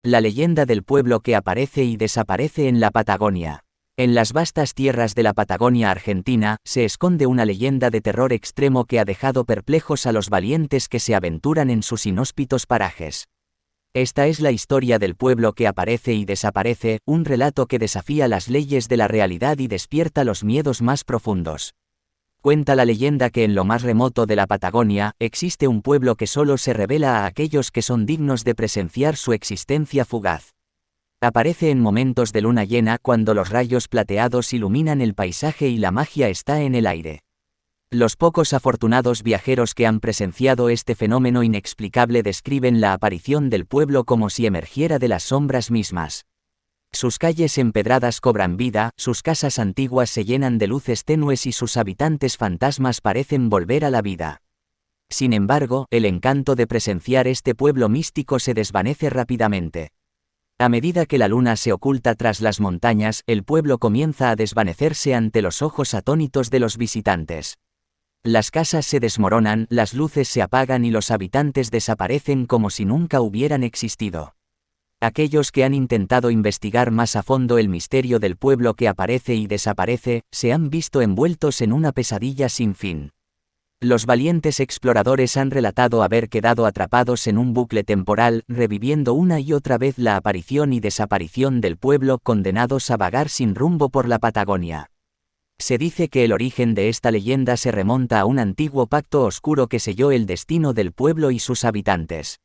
La leyenda del pueblo que aparece y desaparece en la Patagonia. En las vastas tierras de la Patagonia argentina, se esconde una leyenda de terror extremo que ha dejado perplejos a los valientes que se aventuran en sus inhóspitos parajes. Esta es la historia del pueblo que aparece y desaparece, un relato que desafía las leyes de la realidad y despierta los miedos más profundos. Cuenta la leyenda que en lo más remoto de la Patagonia, existe un pueblo que solo se revela a aquellos que son dignos de presenciar su existencia fugaz. Aparece en momentos de luna llena cuando los rayos plateados iluminan el paisaje y la magia está en el aire. Los pocos afortunados viajeros que han presenciado este fenómeno inexplicable describen la aparición del pueblo como si emergiera de las sombras mismas. Sus calles empedradas cobran vida, sus casas antiguas se llenan de luces tenues y sus habitantes fantasmas parecen volver a la vida. Sin embargo, el encanto de presenciar este pueblo místico se desvanece rápidamente. A medida que la luna se oculta tras las montañas, el pueblo comienza a desvanecerse ante los ojos atónitos de los visitantes. Las casas se desmoronan, las luces se apagan y los habitantes desaparecen como si nunca hubieran existido. Aquellos que han intentado investigar más a fondo el misterio del pueblo que aparece y desaparece, se han visto envueltos en una pesadilla sin fin. Los valientes exploradores han relatado haber quedado atrapados en un bucle temporal, reviviendo una y otra vez la aparición y desaparición del pueblo, condenados a vagar sin rumbo por la Patagonia. Se dice que el origen de esta leyenda se remonta a un antiguo pacto oscuro que selló el destino del pueblo y sus habitantes.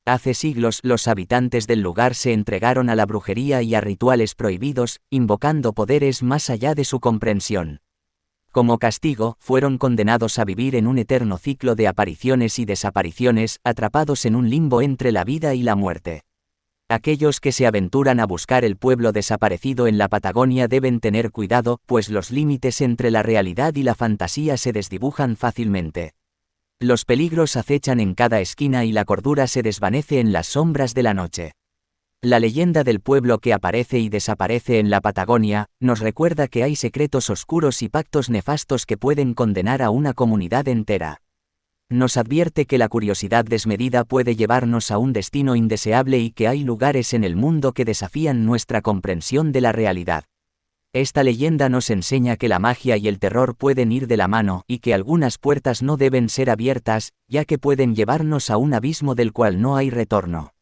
Hace siglos, los habitantes del lugar se entregaron a la brujería y a rituales prohibidos, invocando poderes más allá de su comprensión. Como castigo, fueron condenados a vivir en un eterno ciclo de apariciones y desapariciones, atrapados en un limbo entre la vida y la muerte. Aquellos que se aventuran a buscar el pueblo desaparecido en la Patagonia deben tener cuidado, pues los límites entre la realidad y la fantasía se desdibujan fácilmente. Los peligros acechan en cada esquina y la cordura se desvanece en las sombras de la noche. La leyenda del pueblo que aparece y desaparece en la Patagonia, nos recuerda que hay secretos oscuros y pactos nefastos que pueden condenar a una comunidad entera. Nos advierte que la curiosidad desmedida puede llevarnos a un destino indeseable y que hay lugares en el mundo que desafían nuestra comprensión de la realidad. Esta leyenda nos enseña que la magia y el terror pueden ir de la mano y que algunas puertas no deben ser abiertas, ya que pueden llevarnos a un abismo del cual no hay retorno.